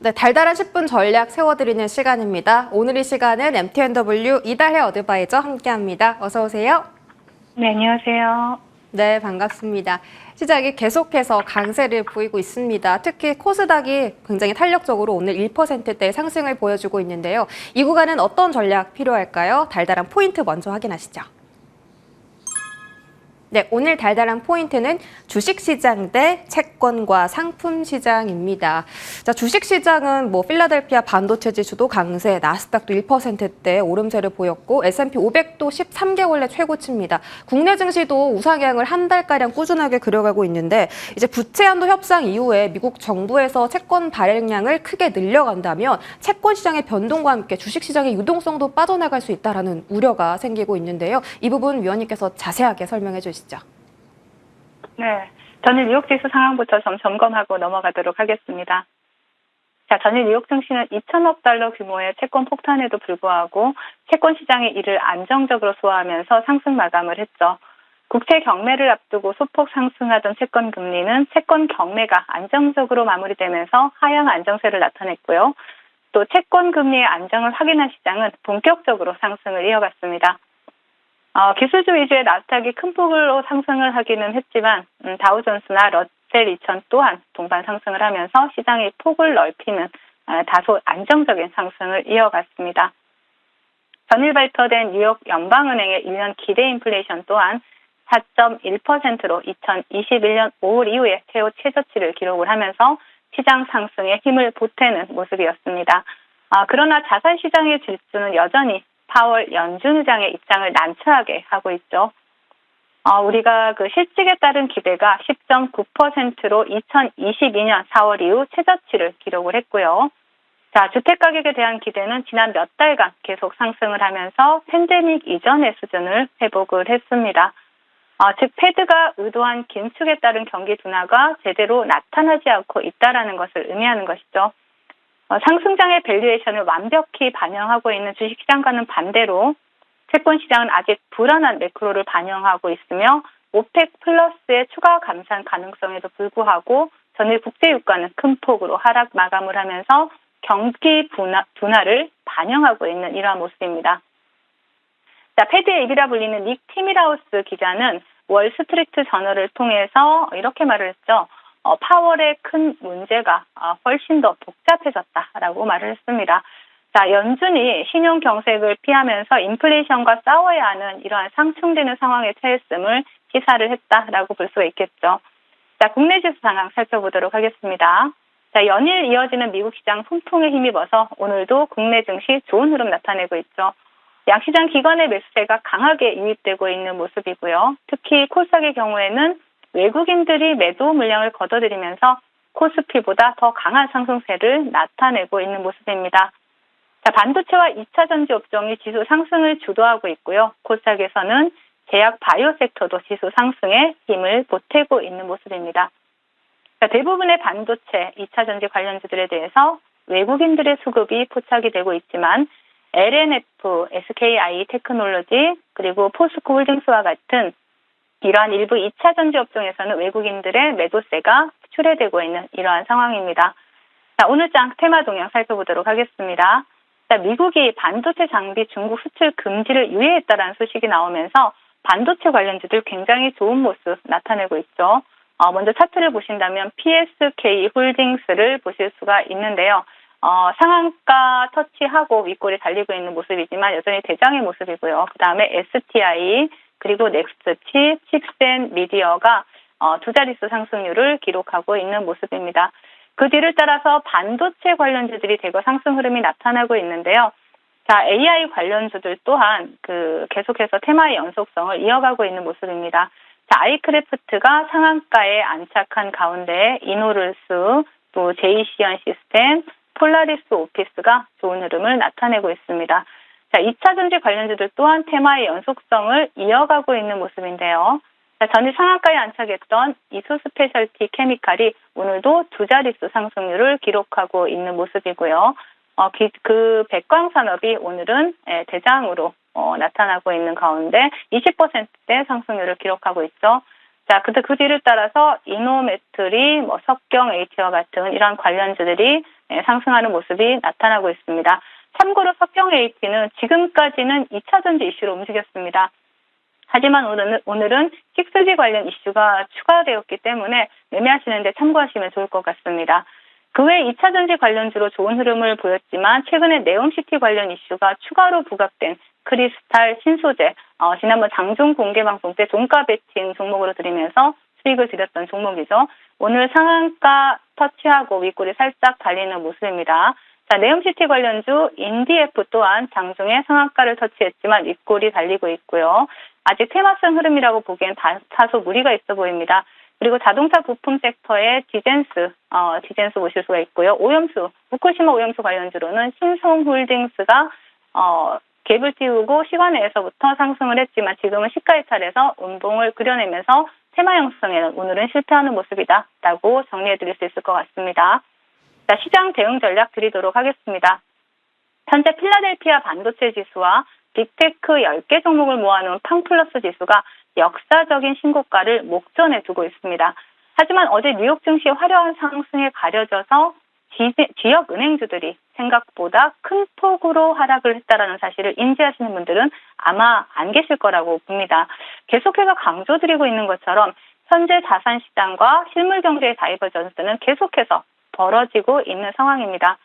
네, 달달한 10분 전략 세워드리는 시간입니다. 오늘 이 시간은 MTNW 이달해 어드바이저 함께합니다. 어서 오세요. 네, 안녕하세요. 네, 반갑습니다. 시장이 계속해서 강세를 보이고 있습니다. 특히 코스닥이 굉장히 탄력적으로 오늘 1%대 상승을 보여주고 있는데요. 이 구간은 어떤 전략 필요할까요? 달달한 포인트 먼저 확인하시죠. 네, 오늘 달달한 포인트는 주식시장 대 채권과 상품시장입니다. 자, 주식시장은 필라델피아 반도체 지수도 강세, 나스닥도 1%대 오름세를 보였고 S&P 500도 13개월 내 최고치입니다. 국내 증시도 우상향을 한 달가량 꾸준하게 그려가고 있는데 이제 부채 한도 협상 이후에 미국 정부에서 채권 발행량을 크게 늘려간다면 채권 시장의 변동과 함께 주식시장의 유동성도 빠져나갈 수 있다는 우려가 생기고 있는데요. 이 부분 위원님께서 자세하게 설명해 주시죠. 네, 전일 뉴욕 지수 상황부터 좀 점검하고 넘어가도록 하겠습니다. 자, 전일 뉴욕 증시는 2천억 달러 규모의 채권 폭탄에도 불구하고 채권 시장이 이를 안정적으로 소화하면서 상승 마감을 했죠. 국채 경매를 앞두고 소폭 상승하던 채권 금리는 채권 경매가 안정적으로 마무리되면서 하향 안정세를 나타냈고요. 또 채권 금리의 안정을 확인한 시장은 본격적으로 상승을 이어갔습니다. 기술주 위주의 나스닥이 큰 폭으로 상승을 하기는 했지만 다우존스나 러셀 2000 또한 동반 상승을 하면서 시장의 폭을 넓히는 다소 안정적인 상승을 이어갔습니다. 전일 발표된 뉴욕 연방은행의 1년 기대 인플레이션 또한 4.1%로 2021년 5월 이후에 최저치를 기록을 하면서 시장 상승에 힘을 보태는 모습이었습니다. 그러나 자산시장의 질주는 여전히 파월 연준 의장의 입장을 난처하게 하고 있죠. 우리가 그 실직에 따른 기대가 10.9%로 2022년 4월 이후 최저치를 기록을 했고요. 자, 주택가격에 대한 기대는 지난 몇 달간 계속 상승을 하면서 팬데믹 이전의 수준을 회복을 했습니다. 즉 패드가 의도한 긴축에 따른 경기 둔화가 제대로 나타나지 않고 있다는 것을 의미하는 것이죠. 상승장의 밸류에이션을 완벽히 반영하고 있는 주식시장과는 반대로 채권시장은 아직 불안한 매크로를 반영하고 있으며 오펙 플러스의 추가 감산 가능성에도 불구하고 전일 국제유가는 큰 폭으로 하락 마감을 하면서 경기 둔화를 반영하고 있는 이러한 모습입니다. 자, 패드의 입이라 불리는 닉 티밀하우스 기자는 월스트리트 저널을 통해서 이렇게 말을 했죠. 파월의 큰 문제가 훨씬 더 복잡해졌다라고 말을 했습니다. 자, 연준이 신용 경색을 피하면서 인플레이션과 싸워야 하는 이러한 상충되는 상황에 처했음을 시사를 했다라고 볼 수가 있겠죠. 자, 국내 지수 상황 살펴보도록 하겠습니다. 자, 연일 이어지는 미국 시장 훈풍에 힘입어서 오늘도 국내 증시 좋은 흐름 나타내고 있죠. 양시장 기관의 매수세가 강하게 유입되고 있는 모습이고요. 특히 코스닥의 경우에는 외국인들이 매도 물량을 걷어들이면서 코스피보다 더 강한 상승세를 나타내고 있는 모습입니다. 자, 반도체와 2차 전지 업종이 지수 상승을 주도하고 있고요. 코스닥에서는 제약 바이오 섹터도 지수 상승에 힘을 보태고 있는 모습입니다. 자, 대부분의 반도체, 2차 전지 관련주들에 대해서 외국인들의 수급이 포착이 되고 있지만 LNF, SKI 테크놀로지, 그리고 포스코 홀딩스와 같은 이러한 일부 2차 전지 업종에서는 외국인들의 매도세가 출회되고 있는 이러한 상황입니다. 자, 오늘 장 테마 동향 살펴보도록 하겠습니다. 자, 미국이 반도체 장비 중국 수출 금지를 유예했다라는 소식이 나오면서 반도체 관련주들 굉장히 좋은 모습 나타내고 있죠. 먼저 차트를 보신다면 PSK 홀딩스를 보실 수가 있는데요. 상한가 터치하고 윗골이 달리고 있는 모습이지만 여전히 대장의 모습이고요. 그 다음에 STI, 그리고 넥스트칩, 칩센 미디어가 두 자릿수 상승률을 기록하고 있는 모습입니다. 그 뒤를 따라서 반도체 관련주들이 대거 상승 흐름이 나타나고 있는데요. 자, AI 관련주들 또한 계속해서 테마의 연속성을 이어가고 있는 모습입니다. 자, 아이크래프트가 상한가에 안착한 가운데 이노를스, 또 제이시안 시스템, 폴라리스 오피스가 좋은 흐름을 나타내고 있습니다. 자, 2차 전지 관련주들 또한 테마의 연속성을 이어가고 있는 모습인데요. 자, 전일 상한가에 안착했던 이수 스페셜티 케미칼이 오늘도 두 자릿수 상승률을 기록하고 있는 모습이고요. 그 백광산업이 오늘은 대장으로 나타나고 있는 가운데 20%대 상승률을 기록하고 있죠. 자, 그 뒤를 따라서 이노메트리, 석경 H와 같은 이러한 관련주들이 상승하는 모습이 나타나고 있습니다. 참고로 석경 AT는 지금까지는 2차 전지 이슈로 움직였습니다. 하지만 오늘은 6G 관련 이슈가 추가되었기 때문에 매매하시는데 참고하시면 좋을 것 같습니다. 그 외 2차 전지 관련주로 좋은 흐름을 보였지만 최근에 네옴시티 관련 이슈가 추가로 부각된 크리스탈, 신소재, 지난번 장중 공개 방송 때 종가 베팅 종목으로 드리면서 수익을 드렸던 종목이죠. 오늘 상한가 터치하고 윗골이 살짝 달리는 모습입니다. 자, 네옴시티 관련주 인디에프 또한 장중에 상한가를 터치했지만 윗골이 달리고 있고요. 아직 테마성 흐름이라고 보기엔 다소 무리가 있어 보입니다. 그리고 자동차 부품 섹터의 디젠스 보실 수가 있고요. 오염수, 후쿠시마 오염수 관련주로는 신성홀딩스가 갭을 띄우고 시간외에서부터 상승을 했지만 지금은 시가 이탈해서 음봉을 그려내면서 테마 형성에는 오늘은 실패하는 모습이다라고 정리해드릴 수 있을 것 같습니다. 자, 시장 대응 전략 드리도록 하겠습니다. 현재 필라델피아 반도체 지수와 빅테크 10개 종목을 모아놓은 팡플러스 지수가 역사적인 신고가를 목전에 두고 있습니다. 하지만 어제 뉴욕 증시 화려한 상승에 가려져서 지역 은행주들이 생각보다 큰 폭으로 하락을 했다는 사실을 인지하시는 분들은 아마 안 계실 거라고 봅니다. 계속해서 강조드리고 있는 것처럼 현재 자산시장과 실물경제의 다이버전스는 계속해서 벌어지고 있는 상황입니다.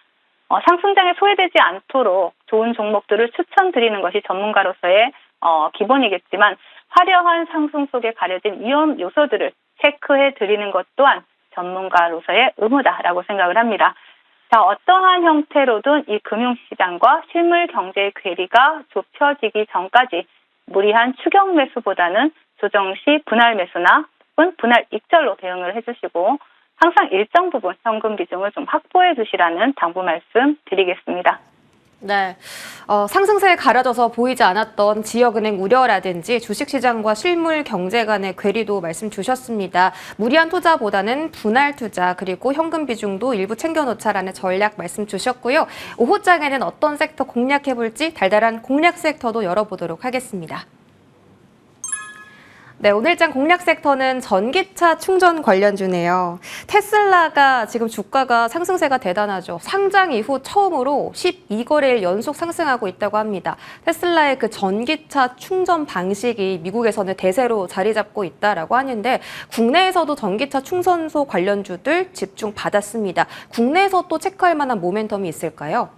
상승장에 소외되지 않도록 좋은 종목들을 추천드리는 것이 전문가로서의 기본이겠지만 화려한 상승 속에 가려진 위험 요소들을 체크해 드리는 것 또한 전문가로서의 의무다라고 생각을 합니다. 자, 어떠한 형태로든 이 금융시장과 실물 경제의 괴리가 좁혀지기 전까지 무리한 추격 매수보다는 조정 시 분할 매수나 혹은 분할 익절로 대응을 해주시고 항상 일정 부분 현금 비중을 좀 확보해 주시라는 당부 말씀 드리겠습니다. 네, 상승세에 가려져서 보이지 않았던 지역은행 우려라든지 주식시장과 실물 경제 간의 괴리도 말씀 주셨습니다. 무리한 투자보다는 분할 투자 그리고 현금 비중도 일부 챙겨놓자라는 전략 말씀 주셨고요. 오후장에는 어떤 섹터 공략해볼지 달달한 공략 섹터도 열어보도록 하겠습니다. 네, 오늘장 공략 섹터는 전기차 충전 관련주네요. 테슬라가 지금 주가가 상승세가 대단하죠. 상장 이후 처음으로 12거래일 연속 상승하고 있다고 합니다. 테슬라의 그 전기차 충전 방식이 미국에서는 대세로 자리 잡고 있다라고 하는데 국내에서도 전기차 충전소 관련주들 집중 받았습니다. 국내에서 또 체크할 만한 모멘텀이 있을까요?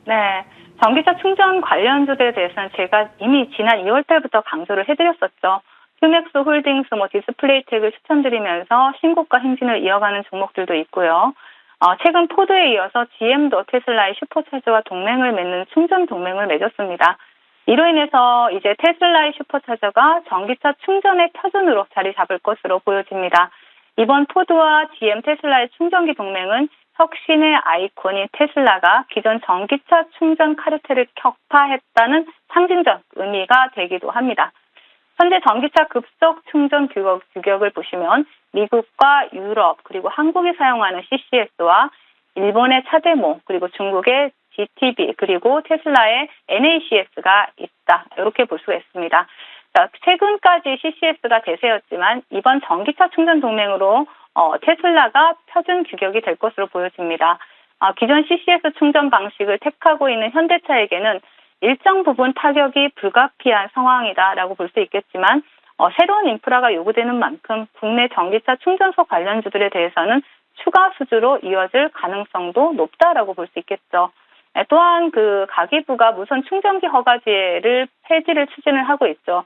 네. 전기차 충전 관련주들에 대해서는 제가 이미 지난 2월 달부터 강조를 해드렸었죠. 휴맥스 홀딩스, 디스플레이텍을 추천드리면서 신고가 행진을 이어가는 종목들도 있고요. 최근 포드에 이어서 GM도 테슬라의 슈퍼차저와 동맹을 맺는 충전 동맹을 맺었습니다. 이로 인해서 이제 테슬라의 슈퍼차저가 전기차 충전의 표준으로 자리 잡을 것으로 보여집니다. 이번 포드와 GM 테슬라의 충전기 동맹은 혁신의 아이콘인 테슬라가 기존 전기차 충전 카르텔을 격파했다는 상징적 의미가 되기도 합니다. 현재 전기차 급속 충전 규격을 보시면 미국과 유럽 그리고 한국이 사용하는 CCS와 일본의 차데모 그리고 중국의 GTB 그리고 테슬라의 NACS가 있다. 이렇게 볼 수가 있습니다. 자, 최근까지 CCS가 대세였지만 이번 전기차 충전 동맹으로 테슬라가 표준 규격이 될 것으로 보여집니다. 기존 CCS 충전 방식을 택하고 있는 현대차에게는 일정 부분 타격이 불가피한 상황이다라고 볼 수 있겠지만 새로운 인프라가 요구되는 만큼 국내 전기차 충전소 관련주들에 대해서는 추가 수주로 이어질 가능성도 높다라고 볼 수 있겠죠. 또한 그 가계부가 무선 충전기 허가제를 폐지를 추진을 하고 있죠.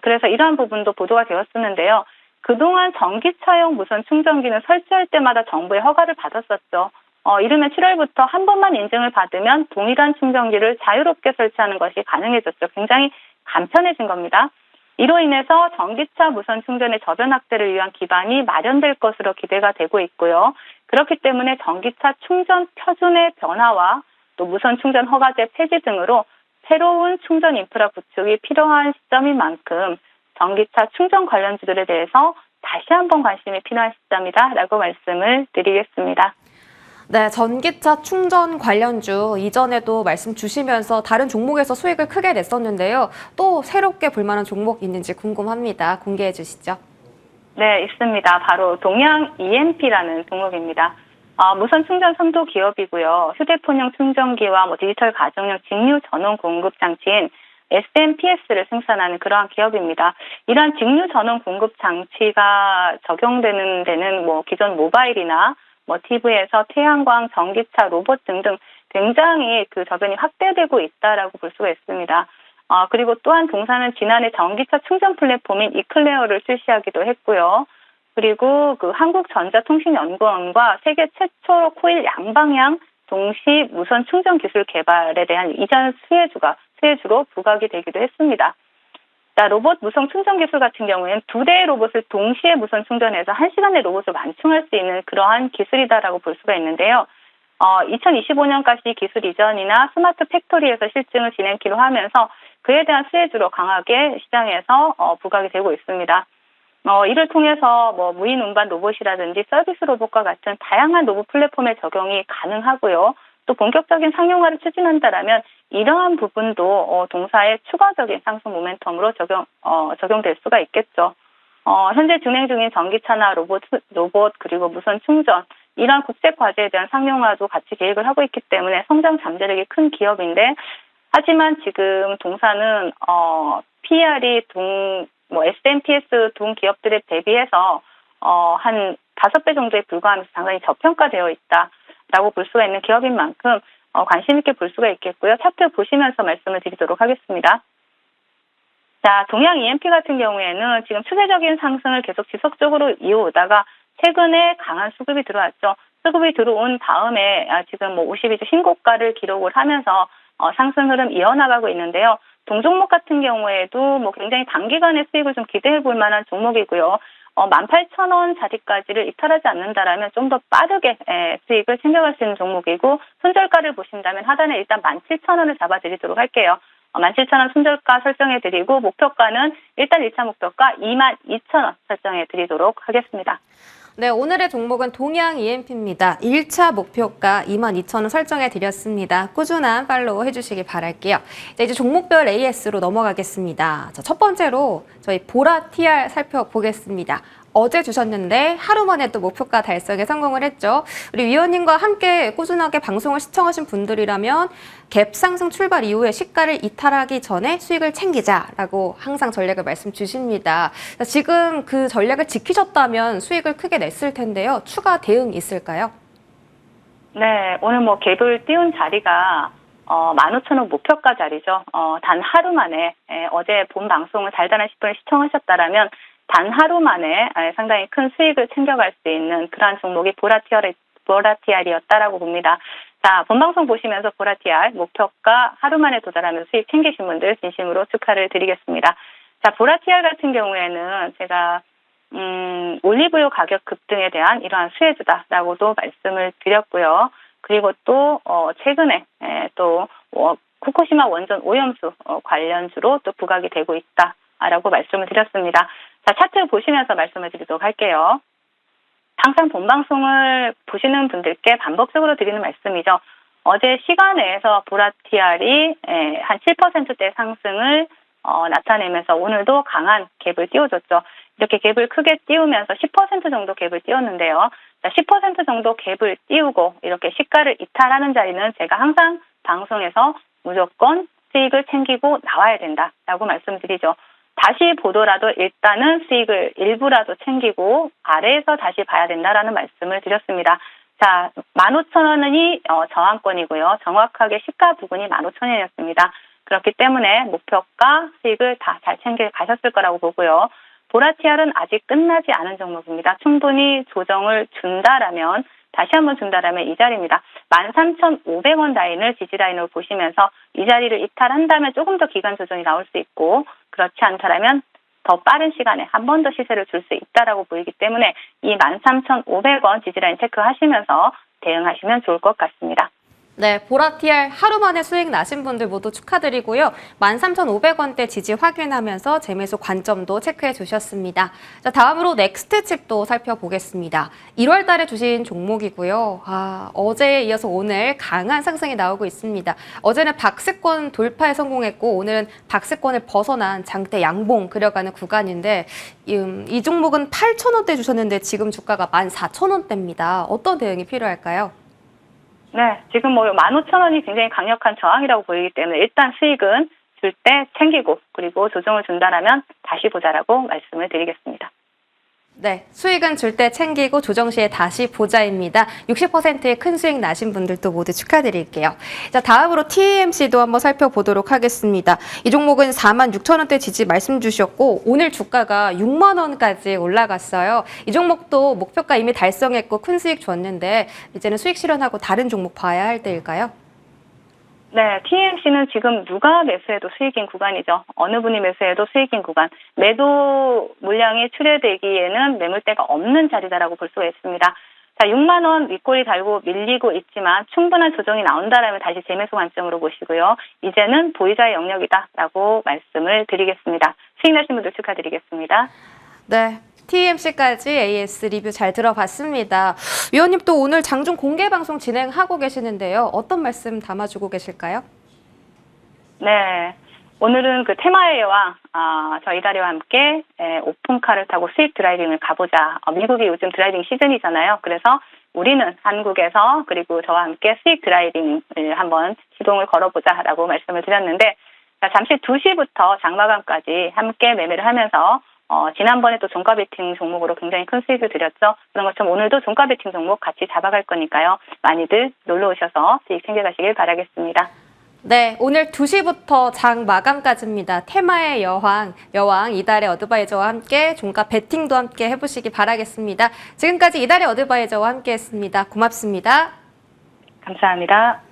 그래서 이러한 부분도 보도가 되었었는데요. 그동안 전기차용 무선 충전기는 설치할 때마다 정부의 허가를 받았었죠. 이르면 7월부터 한 번만 인증을 받으면 동일한 충전기를 자유롭게 설치하는 것이 가능해졌죠. 굉장히 간편해진 겁니다. 이로 인해서 전기차 무선 충전의 저변 확대를 위한 기반이 마련될 것으로 기대가 되고 있고요. 그렇기 때문에 전기차 충전 표준의 변화와 또 무선 충전 허가제 폐지 등으로 새로운 충전 인프라 구축이 필요한 시점인 만큼 전기차 충전 관련주들에 대해서 다시 한번 관심이 필요한 시점이다라고 말씀을 드리겠습니다. 네, 전기차 충전 관련주 이전에도 말씀 주시면서 다른 종목에서 수익을 크게 냈었는데요. 또 새롭게 볼만한 종목 있는지 궁금합니다. 공개해 주시죠. 네, 있습니다. 바로 동양 EMP라는 종목입니다. 무선 충전 선도 기업이고요. 휴대폰용 충전기와 디지털 가정용 직류 전원 공급 장치인 SMPS를 생산하는 그러한 기업입니다. 이러한 직류 전원 공급 장치가 적용되는 데는 기존 모바일이나 TV에서 태양광, 전기차, 로봇 등등 굉장히 그 저변이 확대되고 있다라고 볼 수가 있습니다. 그리고 또한 동사는 지난해 전기차 충전 플랫폼인 이클레어를 출시하기도 했고요. 그리고 그 한국전자통신연구원과 세계 최초로 코일 양방향 동시 무선 충전 기술 개발에 대한 이전 수혜주로 부각이 되기도 했습니다. 자, 로봇 무선 충전 기술 같은 경우에는 2대의 로봇을 동시에 무선 충전해서 1시간에 로봇을 완충할 수 있는 그러한 기술이다라고 볼 수가 있는데요. 2025년까지 기술 이전이나 스마트 팩토리에서 실증을 진행키로 하면서 그에 대한 수혜주로 강하게 시장에서 부각이 되고 있습니다. 이를 통해서 무인 운반 로봇이라든지 서비스 로봇과 같은 다양한 로봇 플랫폼의 적용이 가능하고요. 또 본격적인 상용화를 추진한다라면 이러한 부분도 동사의 추가적인 상승 모멘텀으로 적용될 수가 있겠죠. 현재 진행 중인 전기차나 로봇 그리고 무선 충전 이러한 국제 과제에 대한 상용화도 같이 계획을 하고 있기 때문에 성장 잠재력이 큰 기업인데 하지만 지금 동사는 PER이 SMPS 동 기업들에 대비해서 한 5배 정도에 불과하면서 상당히 저평가되어 있다라고 볼 수가 있는 기업인 만큼 관심 있게 볼 수가 있겠고요. 차트 보시면서 말씀을 드리도록 하겠습니다. 자, 동양 EMP 같은 경우에는 지금 추세적인 상승을 계속 지속적으로 이어오다가 최근에 강한 수급이 들어왔죠. 수급이 들어온 다음에 지금 52주 신고가를 기록을 하면서 상승 흐름 이어나가고 있는데요. 동종목 같은 경우에도 굉장히 단기간에 수익을 좀 기대해 볼 만한 종목이고요. 18,000원 자리까지를 이탈하지 않는다라면 좀 더 빠르게 수익을 챙겨갈 수 있는 종목이고 손절가를 보신다면 하단에 일단 17,000원을 잡아드리도록 할게요. 17,000원 손절가 설정해드리고 목표가는 일단 1차 목표가 22,000원 설정해드리도록 하겠습니다. 네, 오늘의 종목은 동양 EMP입니다. 1차 목표가 22,000원 설정해 드렸습니다. 꾸준한 팔로우 해주시기 바랄게요. 자, 이제 종목별 AS로 넘어가겠습니다. 자, 첫 번째로 저희 보라 TR 살펴보겠습니다. 어제 주셨는데 하루 만에 또 목표가 달성에 성공을 했죠. 우리 위원님과 함께 꾸준하게 방송을 시청하신 분들이라면 갭 상승 출발 이후에 시가를 이탈하기 전에 수익을 챙기자라고 항상 전략을 말씀 주십니다. 지금 그 전략을 지키셨다면 수익을 크게 냈을 텐데요. 추가 대응 있을까요? 네, 오늘 갭을 띄운 자리가 15,000원 목표가 자리죠. 단 하루 만에 어제 본 방송을 달달한 10분을 시청하셨다라면 단 하루 만에 상당히 큰 수익을 챙겨갈 수 있는 그러한 종목이 보라TR이었다라고 봅니다. 자, 본방송 보시면서 보라TR 목표가 하루 만에 도달하면서 수익 챙기신 분들 진심으로 축하를 드리겠습니다. 자, 보라TR 같은 경우에는 제가 올리브유 가격 급등에 대한 이러한 수혜주다라고도 말씀을 드렸고요. 그리고 또 최근에 또 후쿠시마 원전 오염수 관련주로 또 부각이 되고 있다라고 말씀을 드렸습니다. 자, 차트 보시면서 말씀을 드리도록 할게요. 항상 본방송을 보시는 분들께 반복적으로 드리는 말씀이죠. 어제 시간 내에서 보라TR이 한 7%대 상승을 나타내면서 오늘도 강한 갭을 띄워줬죠. 이렇게 갭을 크게 띄우면서 10% 정도 갭을 띄웠는데요. 자, 10% 정도 갭을 띄우고 이렇게 시가를 이탈하는 자리는 제가 항상 방송에서 무조건 수익을 챙기고 나와야 된다라고 말씀드리죠. 다시 보더라도 일단은 수익을 일부라도 챙기고 아래에서 다시 봐야 된다라는 말씀을 드렸습니다. 자, 15,000원이 저항권이고요. 정확하게 시가 부근이 15,000원이었습니다. 그렇기 때문에 목표가 수익을 다 잘 챙겨 가셨을 거라고 보고요. 보라TR은 아직 끝나지 않은 종목입니다. 충분히 조정을 준다라면 다시 한번 준다라면 이 자리입니다. 13,500원 라인을 지지라인으로 보시면서 이 자리를 이탈한다면 조금 더 기간 조정이 나올 수 있고 그렇지 않다라면 더 빠른 시간에 한 번 더 시세를 줄 수 있다라고 보이기 때문에 이 13,500원 지지라인 체크하시면서 대응하시면 좋을 것 같습니다. 네, 보라TR 하루 만에 수익 나신 분들 모두 축하드리고요. 13,500원대 지지 확인하면서 재매수 관점도 체크해 주셨습니다. 자, 다음으로 넥스트칩도 살펴보겠습니다. 1월 달에 주신 종목이고요. 어제에 이어서 오늘 강한 상승이 나오고 있습니다. 어제는 박스권 돌파에 성공했고 오늘은 박스권을 벗어난 장대 양봉 그려가는 구간인데 이 종목은 8,000원대 주셨는데 지금 주가가 14,000원대입니다. 어떤 대응이 필요할까요? 네, 지금 15,000원이 굉장히 강력한 저항이라고 보이기 때문에 일단 수익은 줄 때 챙기고 그리고 조정을 준다라면 다시 보자라고 말씀을 드리겠습니다. 네, 수익은 줄 때 챙기고 조정 시에 다시 보자입니다. 60%의 큰 수익 나신 분들도 모두 축하드릴게요. 자, 다음으로 TMC도 한번 살펴보도록 하겠습니다. 이 종목은 46,000원대 지지 말씀 주셨고 오늘 주가가 6만 원까지 올라갔어요. 이 종목도 목표가 이미 달성했고 큰 수익 줬는데 이제는 수익 실현하고 다른 종목 봐야 할 때일까요? 네, TMC는 지금 누가 매수해도 수익인 구간이죠. 어느 분이 매수해도 수익인 구간. 매도 물량이 출회되기에는 매물대가 없는 자리다라고 볼 수가 있습니다. 자, 6만 원 윗꼬리 달고 밀리고 있지만 충분한 조정이 나온다라면 다시 재매수 관점으로 보시고요. 이제는 보유자의 영역이다라고 말씀을 드리겠습니다. 수익 나신 분들 축하드리겠습니다. 네. TMC까지 AS 리뷰 잘 들어봤습니다. 위원님 또 오늘 장중 공개 방송 진행하고 계시는데요. 어떤 말씀 담아주고 계실까요? 네. 오늘은 그 테마의 여왕, 저희 다리와 함께 오픈카를 타고 수익 드라이빙을 가보자. 미국이 요즘 드라이빙 시즌이잖아요. 그래서 우리는 한국에서 그리고 저와 함께 수익 드라이빙을 한번 시동을 걸어보자라고 말씀을 드렸는데 잠시 2시부터 장마감까지 함께 매매를 하면서 지난번에 또 종가 베팅 종목으로 굉장히 큰 수익을 드렸죠. 그런 것처럼 오늘도 종가 베팅 종목 같이 잡아갈 거니까요. 많이들 놀러 오셔서 수익 챙겨가시길 바라겠습니다. 네, 오늘 2시부터 장 마감까지입니다. 테마의 여왕 이달의 어드바이저와 함께 종가 베팅도 함께 해보시기 바라겠습니다. 지금까지 이달의 어드바이저와 함께 했습니다. 고맙습니다. 감사합니다.